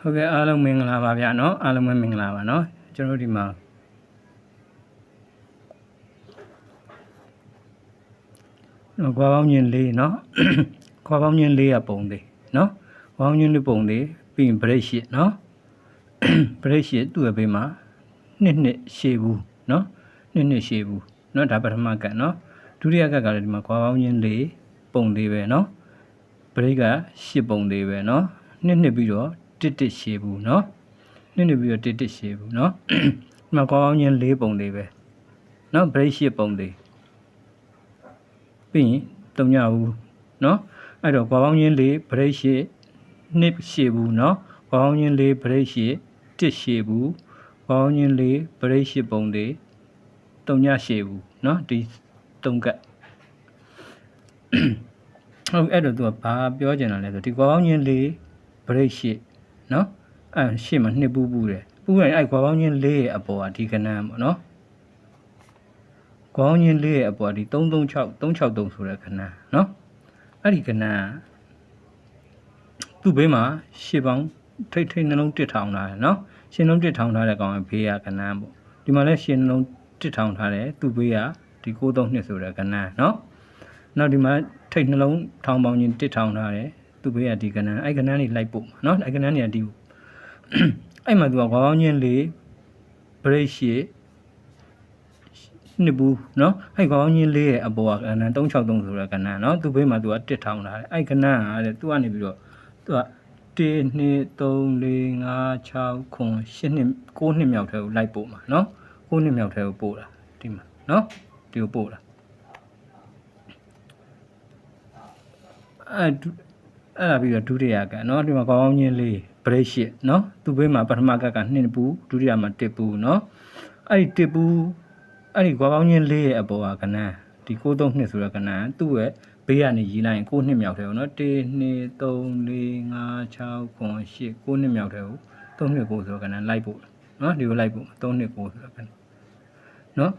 ဟုတ်ကဲ့အားလုံးမင်္ဂလာပါဗျာနော်အားလုံးမင်္ဂလာပါနော်ကျွန်တော်ဒီမှာကွာပေါင်းခြင်း၄နော်ကွာပေါင်းခြင်း၄ရပုံသေးနော်ကွာပေါင်းခြင်း၄ပုံသေးပြီးရင် break ရှစ်နော် break ရှစ်သူ့ရဲ့ဘေးမှာနှစ်ရှည်ဘူးနော်နှစ်ရှည်ဘူးနော်ဒါပထမကတ်နော်ဒုတိယကတ်ကလည်းဒီမှာကွာပေါင်းခြင်း၄ပုံသေးပဲနော် break က8ပုံသေးပဲနော်နှစ်ပြီးတော့တစ်ရှည်ဘူးနော်နှစ်ပြီးတော့တစ်ရှည်ဘူးနော်ဒီမှာကွာပေါင်းခြင်း၄ပုံသေးပဲနော် break 8ပုံသေးပြီးရင်တုံညဘူးနော်အဲ့တော့ကွာပေါင်းခြင်း၄ break 8နှစ်ရှည်ဘူးနော်ကွာပေါင်းခြင်း၄ break 8တစ်ရှည်ဘူးကွာပေါင်းခြင်း၄ break 8ပုံသေးတုံညရှည်ဘူးနော်ဒီတုံကတ်ဟုတ်အဲ့တော့သူကဘာပြောချင်တာလဲဆိုဒီကွာပေါင်းခြင်း၄ break 8နော်အဲ့ရှေ့မှာနှစ်ပူတယ်ပူရင်အဲ့ကွာပေါင်းခြင်း၄ရဲ့အပေါ်ကဒီကဏ္ဍပေါ့နော်ကွာပေါင်းခြင်း၄ရဲ့အပေါ်ကဒီ363ဆိုတဲ့ကဏ္ဍနော်အဲ့ဒီကဏ္ဍသူ့ဘေးမှာရှေ့ပေါင်းထိတ်နှလုံးတစ်ထောင်ထားတယ်နော်ရှင်းလုံးတစ်ထောင်ထားတဲ့ကောင်ကဘေးကကဏ္ဍပေါ့ဒီမှာလည်းရှင်းနှလုံးတစ်ထောင်ထားတယ်သူ့ဘေးကဒီ632ဆိုတဲ့ကဏ္ဍနော်နောက်ဒီမှာထိတ်နှလုံးထောင်ပေါင်းခြင်းတစ်ထောင်ထားတယ်သူ့ဘေးကဒီကဏ္ဍအဲ့ကဏ္ဍတွေလိုက်ပို့နော်အဲ့ကဏ္ဍတွေကဒီအဲ့မှာသူကကွာပေါင်းခြင်း၄ break 8နှစ်ဘူးနော်အဲ့ကွာပေါင်းခြင်း၄ရဲ့အပေါ်ကကဏ္ဍ363ဆိုတဲ့ကဏ္ဍနော်သူ့ဘေးမှာသူကတစ်ထောင်ထားတယ်အဲ့ကဏ္ဍကတဲ့သူကနေပြီးတော့သူက1 2 3 4 5 6 9 8နှစ်9နှစ်မြောက်ထဲကိုလိုက်ပို့မှာနော်9နှစ်မြောက်ထဲကိုပို့တာဒီမှာနော်ဒီကိုပို့တာအဲ့ဒါပြီးတော့ဒုတိယကနော်ဒီမှာကွာပေါင်းခြင်း၄ break 8နော်သူ့ဘေးမှာပထမကတ်က2ဘူးဒုတိယမှာ1ဘူးနော်အဲ့ဒီ1ဘူးအဲ့ဒီကွာပေါင်းခြင်း၄ရဲ့အပေါ်ကကဏ္ဍဒီ632ဆိုတဲ့ကဏ္ဍသူ့ရဲ့ဘေးကနေရေးလိုက်ရင်9နှစ်မြောက်ထဲကိုနော်1 2 3 4 5 6 9 8 9နှစ်မြောက်ထဲကို3နှစ်9ဆိုတဲ့ကဏ္ဍလိုက်ပို့နော်ဒီကိုလိုက်ပို့3နှစ်9ဆိုတဲ့ကဏ္ဍနော်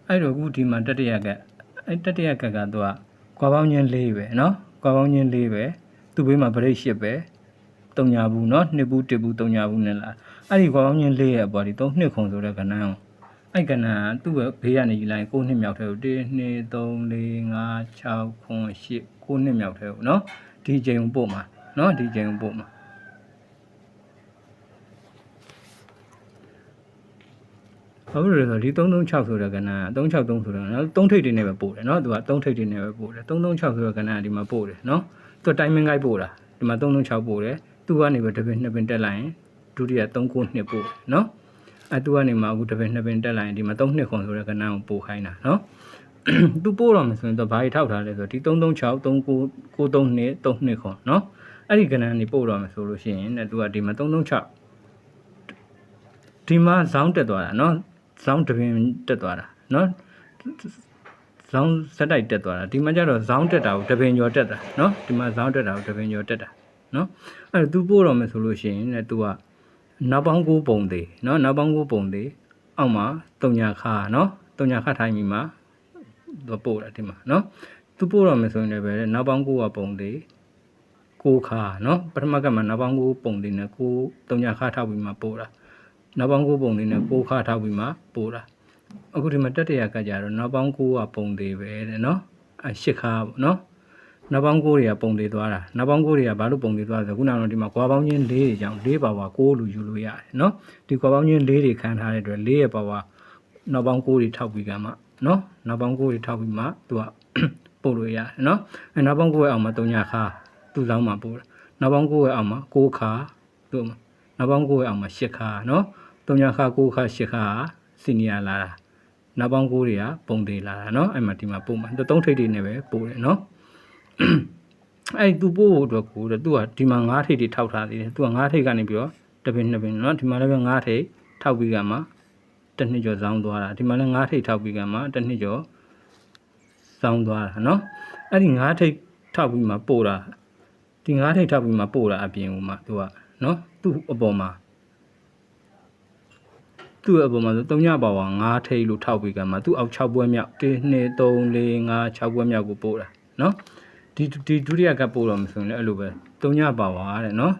အဲ့တော့အခုဒီမှာတတိယကတ်အဲ့တတိယကတ်ကသူကကွာပေါင်းခြင်း၄ပဲနော်ကွာပေါင်းခြင်း၄ပဲသူ့ဘေးမှာ break 8ပဲတုံညာဘူးနော်နှစ်ဘူးတစ်ဘူးတုံညာဘူးနဲ့လားအဲ့ဒီကွာပေါင်းခြင်း၄ရဲ့အပေါ်ဒီ3နှစ်ခုဆိုတဲ့ကဏ္ဍကိုအဲ့ကဏ္ဍသူ့ရဲ့ဘေးကနေယူလိုက်9နှစ်မြောက်ထဲကို1 2 3 4 5 6 9 8 9နှစ်မြောက်ထဲကိုနော်ဒီချိန်ကိုပို့မှာနော်ဒီချိန်ကိုပို့မှာဟုတ်တယ်ဆိုဒီ336ဆိုတဲ့ကဏ္ဍ363ဆိုတဲ့နော်3ထိပ်တွေနဲ့ပဲပို့တယ်နော်သူက3ထိပ်တွေနဲ့ပဲပို့တယ်336ဆိုတဲ့ကဏ္ဍကဒီမှာပို့တယ်နော်သူtiming guide ပို့တာဒီမှာ336ပို့တယ်သူကနေပဲတစ်ပင်နှစ်ပင်တက်လိုက်ရင်ဒုတိယ392ပို့နော်အဲသူကနေမှအခုတစ်ပင်နှစ်ပင်တက်လိုက်ရင်ဒီမှာ3နှစ်ခွန်ဆိုတဲ့ကဏ္ဍကိုပို့ခိုင်းတာနော်သူပို့တော့မယ်ဆိုရင်တော့ဘာကြီးထောက်ထားလဲဆိုတော့ဒီ336 3992 3နှစ်ခွန်နော်အဲ့ဒီကဏ္ဍကနေပို့တော့မယ်ဆိုလို့ရှိရင်သူကဒီမှာ336ဒီမှာဇောင်းတက်သွားတာနော်ဇောင်းတစ်ပင်တက်သွားတာနော်ဇောင်းဇက်တိုက်တက်သွားတာဒီမှာကျတော့ဇောင်းတက်တာကိုတစ်ပင်ကျော်တက်တာနော်ဒီမှာဇောင်းတက်တာကိုတစ်ပင်ကျော်တက်တာနော်အဲ့ဒါသူပို့တော့မယ်ဆိုလို့ရှိရင်လည်းသူကနောက်ပေါင်း9ပုံသေးနော်နောက်ပေါင်း9ပုံသေးအောက်မှာတုံညာခါနော်တုံညာခါထိုင်ပြီးမှသူပို့တာဒီမှာနော်သူပို့တော့မယ်ဆိုရင်လည်းပဲနောက်ပေါင်း9ပုံသေး9ခါနော်ပထမကမှနောက်ပေါင်း9ပုံသေးနဲ့9တုံညာခါထောက်ပြီးမှပို့တာနောက်ပေါင်း9ပုံသေးနဲ့9ခါထောက်ပြီးမှပို့တာအခုဒီမှာတတိယကကြတော့နောက်ပေါင်း9ပုံသေးပဲတဲ့နော်8ခါပေါ့နော်နောက်ပေါင်း9တွေကပုံသေးသွားတာနောက်ပေါင်း9တွေကဘာလို့ပုံသေးသွားလဲဆိုခုနကတော့ဒီမှာကွာပေါင်းခြင်း4တွေကြောင့်4ပါဝါ6လို့ယူလို့ရတယ်နော်ဒီကွာပေါင်းခြင်း4တွေခံထားတဲ့အတွက်4ရဲ့ပါဝါနောက်ပေါင်း9တွေထောက်ပြီးကမှနော်နောက်ပေါင်း9တွေထောက်ပြီးမှသူကပို့လို့ရတယ်နော်အဲနောက်ပေါင်း9ရဲ့အောက်မှာ3ညခါသူ့လောင်းမှာပို့နောက်ပေါင်း9ရဲ့အောက်မှာ9ခါသူ့နောက်ပေါင်း9ရဲ့အောက်မှာ10ခါနော်3ညခါ9ခါ10ခါစီနီယာလာတာနောက်ပေါင်း9တွေကပုံသေးလာတာနော်အဲ့မှာဒီမှာပို့မှာ3ထိပ်တွေနဲ့ပဲပို့တယ်နော်အဲ့သူပို့ဖို့အတွက်ကိုသူကဒီမှာ9ထိပ်တွေထောက်ထားသေးတယ်သူက9ထိပ်ကနေပြီးတော့တစ်ပင်နှစ်ပင်เนาะဒီမှာလည်းပဲ9ထိပ်ထောက်ပြီးကမှတစ်နှစ်ကျော်ဇောင်းသွားတာဒီမှာလည်း9ထိပ်ထောက်ပြီးကမှတစ်နှစ်ကျော်ဇောင်းသွားတာเนาะအဲ့ဒီ9ထိပ်ထောက်ပြီးမှပို့တာဒီ9ထိပ်ထောက်ပြီးမှပို့တာအပြင်ကိုမှသူကเนาะသူ့အပေါ်မှာသူ့အပေါ်မှာဆို3ညပါဝါ9ထိပ်လို့ထောက်ပြီးကမှသူ့အောက်6ပွဲမြောက်1 2 3 4 5 6ပွဲမြောက်ကိုပို့တာเนาะဒီ ဒီဒုတိယကပို့တော့မဆိုရင်လည်းအဲ့လိုပဲ3ညပါဝါတဲ့နော်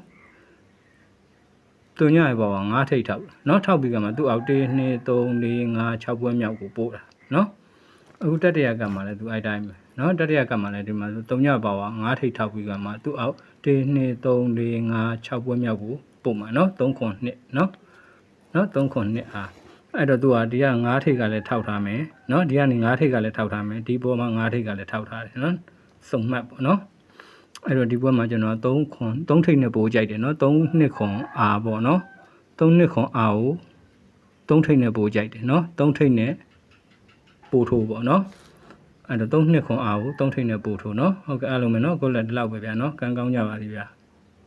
3ညပါဝါ9ထိပ်ထောက်နော်ထောက်ပြီးကမှသူ့အောက်1 2 3 4 5 6ပွဲမြောက်ကိုပို့တာနော်အခုတတိယကမှလည်းသူအဲ့တိုင်းပဲနော်တတိယကမှလည်းဒီမှာ3ညပါဝါ9ထိပ်ထောက်ပြီးကမှသူ့အောက်1 2 3 4 5 6ပွဲမြောက်ကိုပို့မှာနော်3ခွန်2နော်3ခွန်2အားအဲ့တော့သူကဒီက9ထိပ်ကလည်းထောက်ထားမယ်နော်ဒီကနေ9ထိပ်ကလည်းထောက်ထားမယ်ဒီပေါ်မှာ9ထိပ်ကလည်းထောက်ထားတယ်နော်စုံမှတ်ပေါ့နော်အဲ့တော့ဒီဘက်မှာကျွန်တော်3ထိပ်နဲ့ပို့ကြိုက်တယ်နော်3နှစ်ခွန်အားပေါ့နော်3နှစ်ခွန်အားကို3ထိပ်နဲ့ပို့ကြိုက်တယ်နော်3ထိပ်နဲ့ပို့ထိုးပေါ့နော်အဲ့တော့3နှစ်ခွန်အားကို3ထိပ်နဲ့ပို့ထိုးနော်ဟုတ်ကဲ့အားလုံးပဲနော်ကိုယ်လည်းဒီလောက်ပဲဗျာနော်ကံကောင်းကြပါလိမ့်ဗျာ